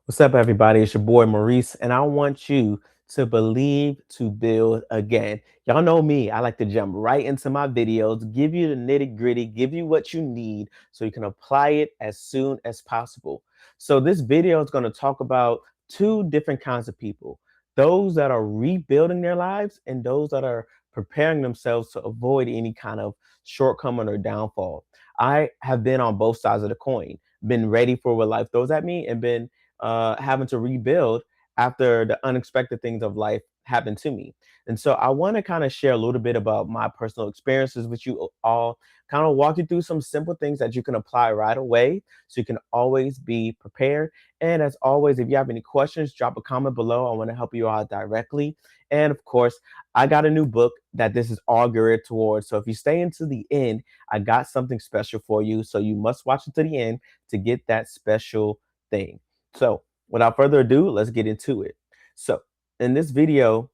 What's up, everybody? It's your boy Maurice, and I want you to believe to build again. Y'all know me, I like to jump right into my videos, give you the nitty gritty, give you what you need so you can apply it as soon as possible. So, this video is going to talk about two different kinds of people: those that are rebuilding their lives, and those that are preparing themselves to avoid any kind of shortcoming or downfall. I have been on both sides of the coin, been ready for what life throws at me, and been having to rebuild after the unexpected things of life happened to me. And so I want to kind of share a little bit about my personal experiences with you all, kind of walk you through some simple things that you can apply right away so you can always be prepared. And as always, if you have any questions, drop a comment below. I want to help you out directly. And of course, I got a new book that this is all geared towards. So if you stay into the end, I got something special for you. So you must watch it to the end to get that special thing. So without further ado, let's get into it. So in this video,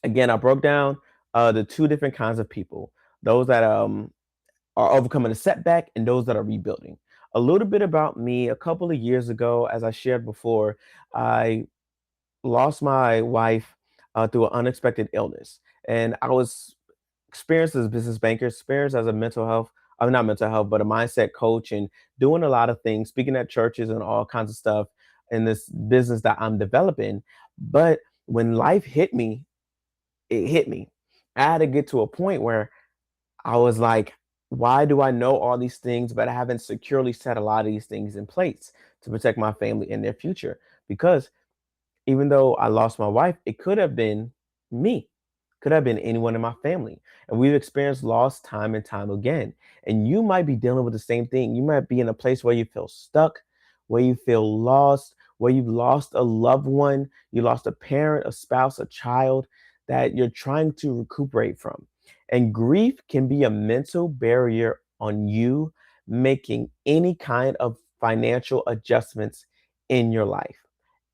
again, I broke down the two different kinds of people: those that are overcoming a setback and those that are rebuilding. A little bit about me: a couple of years ago, as I shared before, I lost my wife through an unexpected illness. And I was experienced as a business banker, experienced as a mental health, I'm not mental health, but a mindset coach, and doing a lot of things, speaking at churches and all kinds of stuff in this business that I'm developing. But when life hit me, it hit me. I had to get to a point where I was like, why do I know all these things, but I haven't securely set a lot of these things in place to protect my family and their future? Because even though I lost my wife, it could have been me, could have been anyone in my family. And we've experienced loss time and time again. And you might be dealing with the same thing. You might be in a place where you feel stuck, where you feel lost, where you've lost a loved one, you lost a parent, a spouse, a child that you're trying to recuperate from. And grief can be a mental barrier on you making any kind of financial adjustments in your life.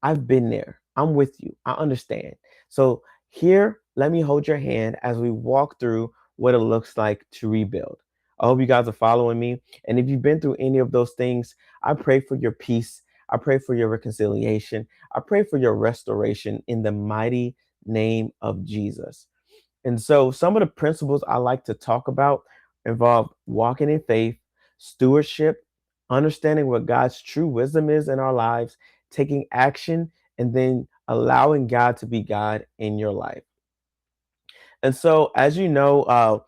I've been there. I'm with you. I understand. So, here, let me hold your hand as we walk through what it looks like to rebuild. I hope you guys are following me. And if you've been through any of those things, I pray for your peace. I pray for your reconciliation. I pray for your restoration in the mighty name of Jesus. And so, some of the principles I like to talk about involve walking in faith, stewardship, understanding what God's true wisdom is in our lives, taking action, and then allowing God to be God in your life. And so, as you know,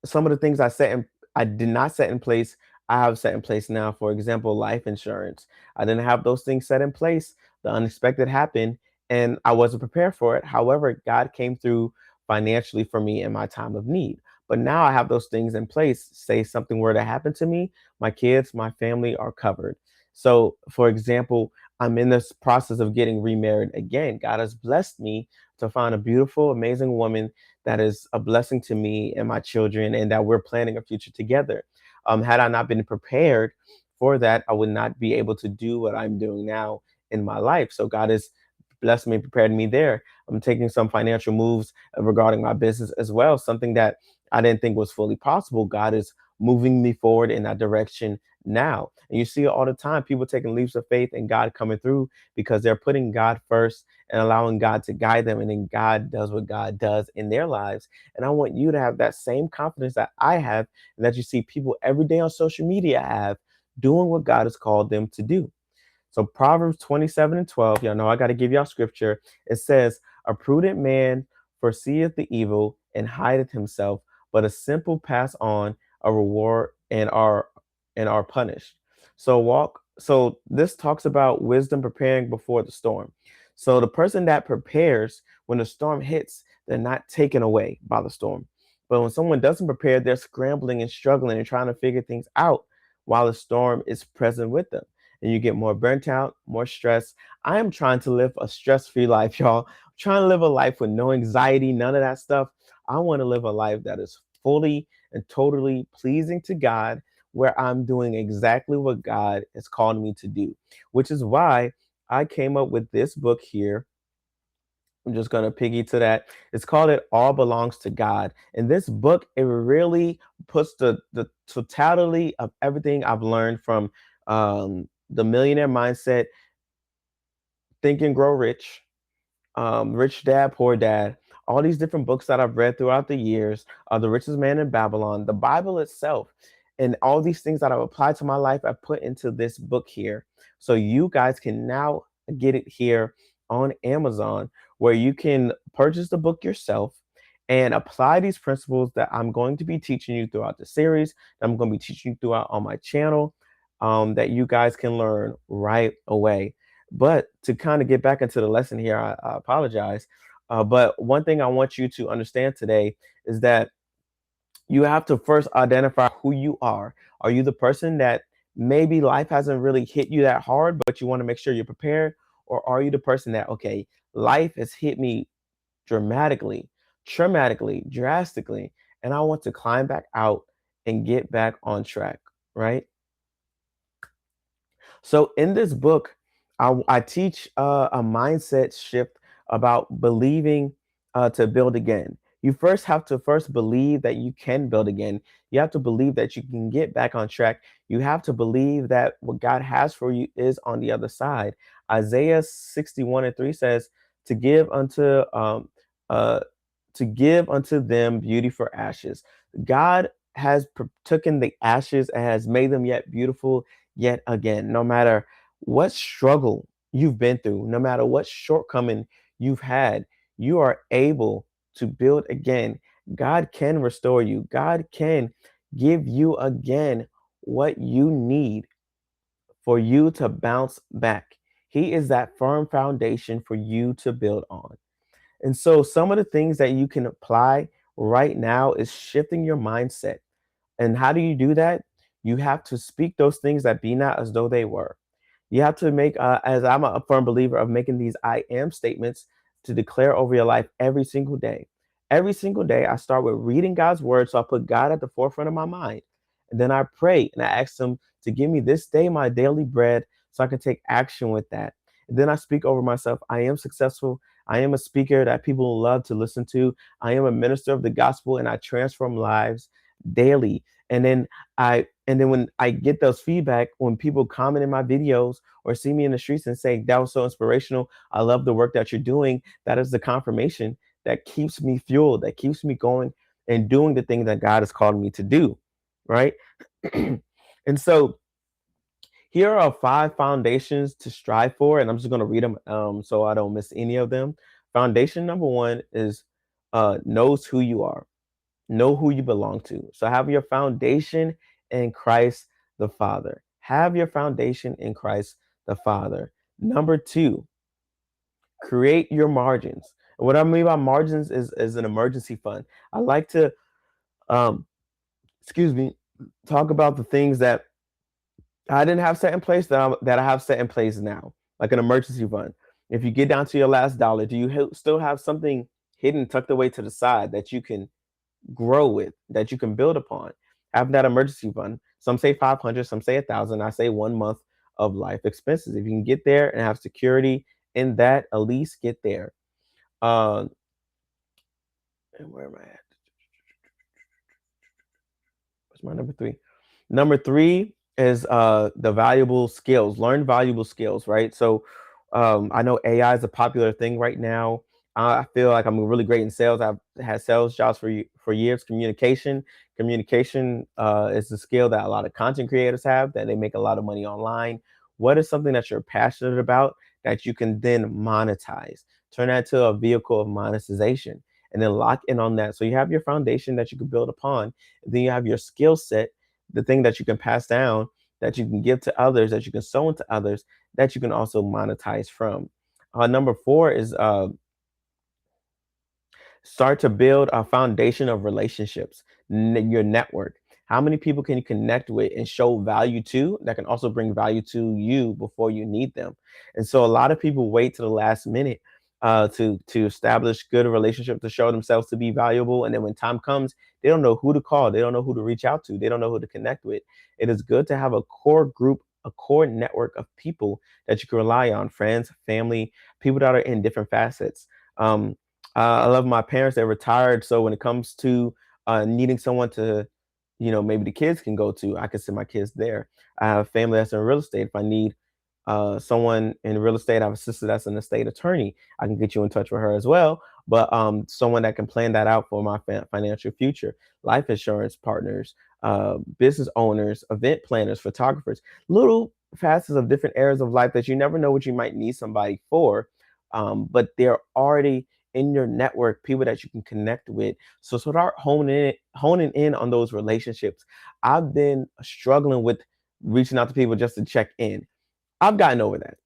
some of the things I did not set in place, I have set in place now. For example, life insurance. I didn't have those things set in place. The unexpected happened, and I wasn't prepared for it. However, God came through financially for me in my time of need. But now I have those things in place. Say something were to happen to me, my kids, my family are covered. So, for example, I'm in this process of getting remarried again. God has blessed me to find a beautiful, amazing woman that is a blessing to me and my children, and that we're planning a future together. Had I not been prepared for that, I would not be able to do what I'm doing now in my life. So God has blessed me, prepared me there. I'm taking some financial moves regarding my business as well, something that I didn't think was fully possible. God is moving me forward in that direction now. And you see it all the time, people taking leaps of faith and God coming through because they're putting God first and allowing God to guide them. And then God does what God does in their lives. And I want you to have that same confidence that I have and that you see people every day on social media have, doing what God has called them to do. So Proverbs 27:12, y'all know I got to give y'all scripture. It says, a prudent man foreseeth the evil and hideth himself, but a simple pass on a reward and are punished. So this talks about wisdom preparing before the storm. So the person that prepares when the storm hits, they're not taken away by the storm. But when someone doesn't prepare, they're scrambling and struggling and trying to figure things out while the storm is present with them, and you get more burnt out, more stress. I am trying to live a stress-free life, y'all. I'm trying to live a life with no anxiety, none of that stuff. I want to live a life that is fully and totally pleasing to God, where I'm doing exactly what God has called me to do, which is why I came up with this book here. I'm just going to piggy to that. It's called It All Belongs to God. And this book, it really puts the totality of everything I've learned from the millionaire mindset Think and Grow Rich, Rich Dad, Poor Dad, all these different books that I've read throughout the years, The Richest Man in Babylon, the Bible itself, and all these things that I've applied to my life, I put into this book here. So you guys can now get it here on Amazon, where you can purchase the book yourself and apply these principles that I'm going to be teaching you throughout the series, that I'm going to be teaching you throughout on my channel, that you guys can learn right away. But to kind of get back into the lesson here, I apologize. But one thing I want you to understand today is that you have to first identify who you are. Are you the person that maybe life hasn't really hit you that hard, but you want to make sure you're prepared? Or are you the person that, okay, life has hit me dramatically, traumatically, drastically, and I want to climb back out and get back on track, right? So in this book, I teach a mindset shift about believing to build again. You first have to first believe that you can build again. You have to believe that you can get back on track. You have to believe that what God has for you is on the other side. Isaiah 61:3 says, "To give unto uh, to give unto them beauty for ashes." God has taken the ashes and has made them yet beautiful yet again. No matter what struggle you've been through, no matter what shortcoming you've had, you are able to build again. God can restore you. God can give you again what you need for you to bounce back. He is that firm foundation for you to build on. And so, some of the things that you can apply right now is shifting your mindset. And how do you do that? You have to speak those things that be not as though they were. You have to make, as I'm a firm believer of making these I am statements to declare over your life every single day. Every single day, I start with reading God's word. So I put God at the forefront of my mind. And then I pray and I ask Him to give me this day my daily bread so I can take action with that. And then I speak over myself. I am successful. I am a speaker that people love to listen to. I am a minister of the gospel and I transform lives daily. And then when I get those feedback, when people comment in my videos or see me in the streets and say, "That was so inspirational. I love the work that you're doing," that is the confirmation that keeps me fueled, that keeps me going and doing the thing that God has called me to do. Right. And so here are five foundations to strive for, and I'm just going to read them so I don't miss any of them. Foundation number one is knows who you are. Know who you belong to. So have your foundation in Christ the Father. Have your foundation in Christ the Father. Number two, create your margins. And what I mean by margins is an emergency fund. I like to, um, excuse me, talk about the things that I didn't have set in place that I have set in place now, like an emergency fund. If you get down to your last dollar, do you still have something hidden, tucked away to the side that you can grow with, that you can build upon? Have that emergency fund. Some say 500, some say 1,000. I say 1 month of life expenses. If you can get there and have security in that, at least get there. Uh, and where am I at? What's my number three? Number three is the valuable skills. Learn valuable skills, right? So I know AI is a popular thing right now. I feel like I'm really great in sales. I've had sales jobs for years. Communication is a skill that a lot of content creators have, that they make a lot of money online. What is something that you're passionate about that you can then monetize? Turn that to a vehicle of monetization and then lock in on that. So you have your foundation that you can build upon. Then you have your skill set, the thing that you can pass down, that you can give to others, that you can sow into others, that you can also monetize from. Number four is start to build a foundation of relationships, your network. How many people can you connect with and show value to that can also bring value to you before you need them? And so a lot of people wait to the last minute to establish good relationship, to show themselves to be valuable. And then when time comes, they don't know who to call. They don't know who to reach out to. They don't know who to connect with. It is good to have a core group, a core network of people that you can rely on, friends, family, people that are in different facets. I love my parents. They're retired. So when it comes to needing someone to, maybe the kids can go to, I can send my kids there. I have family that's in real estate. If I need someone in real estate. I have a sister that's an estate attorney. I can get you in touch with her as well. But someone that can plan that out for my financial future. Life insurance partners, business owners, event planners, photographers, little facets of different areas of life that you never know what you might need somebody for. But they're already in your network, people that you can connect with. So start honing in on those relationships. I've been struggling with reaching out to people just to check in. I've gotten over that.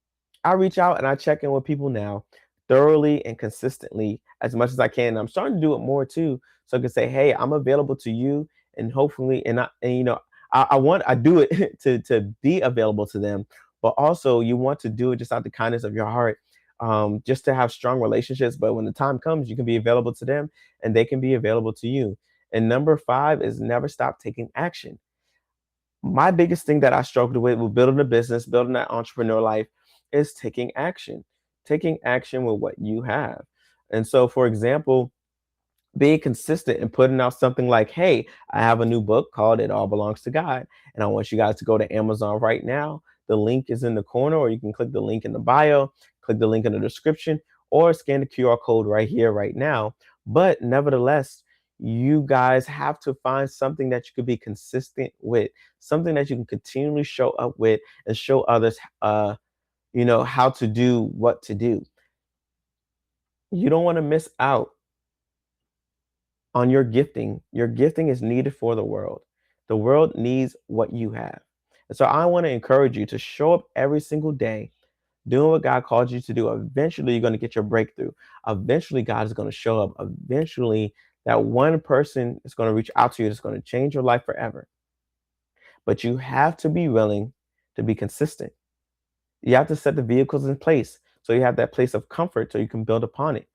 I reach out and I check in with people now thoroughly and consistently as much as I can. And I'm starting to do it more too. So I can say, hey, I'm available to you. And hopefully, I do it to be available to them, but also you want to do it just out the kindness of your heart, just to have strong relationships. But when the time comes, you can be available to them and they can be available to you. And number 5 is never stop taking action. My biggest thing that I struggled with building a business, building that entrepreneur life, is taking action with what you have. And so, for example, being consistent and putting out something like, hey, I have a new book called It All Belongs to God. And I want you guys to go to Amazon right now. The link is in the corner, or you can click the link in the bio, click the link in the description, or scan the QR code right here, right now. But nevertheless, you guys have to find something that you could be consistent with, something that you can continually show up with and show others, how to do what to do. You don't want to miss out on your gifting. Your gifting is needed for the world. The world needs what you have. And so I want to encourage you to show up every single day doing what God called you to do. Eventually, you're going to get your breakthrough. Eventually, God is going to show up. Eventually, that one person is going to reach out to you that's going to change your life forever. But you have to be willing to be consistent. You have to set the vehicles in place so you have that place of comfort so you can build upon it.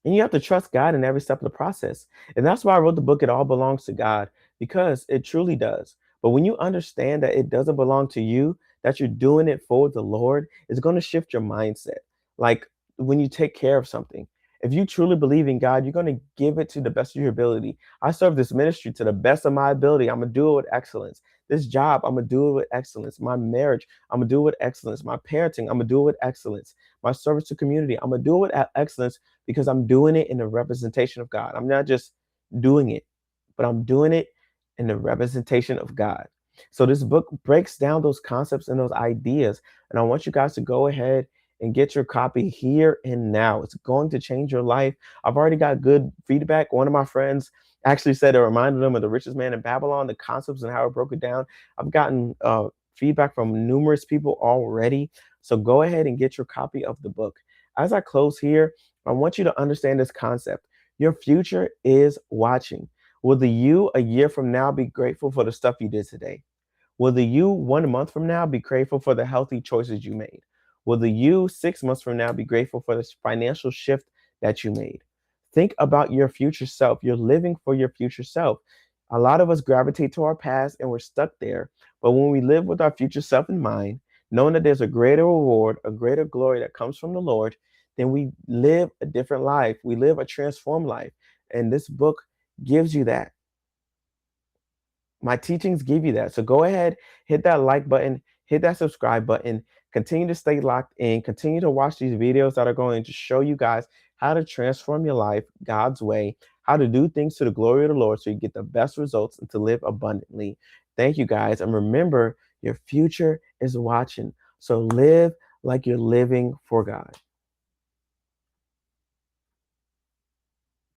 And you have to trust God in every step of the process. And that's why I wrote the book, It All Belongs to God, because it truly does. But when you understand that it doesn't belong to you, that you're doing it for the Lord, it's going to shift your mindset. Like when you take care of something, if you truly believe in God, you're going to give it to the best of your ability. I serve this ministry to the best of my ability. I'm going to do it with excellence. This job, I'm going to do it with excellence. My marriage, I'm going to do it with excellence. My parenting, I'm going to do it with excellence. My service to community, I'm going to do it with excellence because I'm doing it in the representation of God. I'm not just doing it, but I'm doing it in the representation of God. So this book breaks down those concepts and those ideas. And I want you guys to go ahead and get your copy here and now. It's going to change your life. I've already got good feedback. One of my friends actually said it reminded them of The Richest Man in Babylon, the concepts and how it broke it down. I've gotten feedback from numerous people already. So go ahead and get your copy of the book. As I close here, I want you to understand this concept. Your future is watching. Will the you a year from now be grateful for the stuff you did today? Will the you 1 month from now be grateful for the healthy choices you made? Will the you 6 months from now be grateful for this financial shift that you made? Think about your future self. You're living for your future self. A lot of us gravitate to our past and we're stuck there. But when we live with our future self in mind, knowing that there's a greater reward, a greater glory that comes from the Lord, then we live a different life. We live a transformed life. And this book gives you that. My teachings give you that. So go ahead, hit that like button, hit that subscribe button, continue to stay locked in, continue to watch these videos that are going to show you guys how to transform your life God's way, how to do things to the glory of the Lord so you get the best results and to live abundantly. Thank you guys. And remember, your future is watching. So live like you're living for God.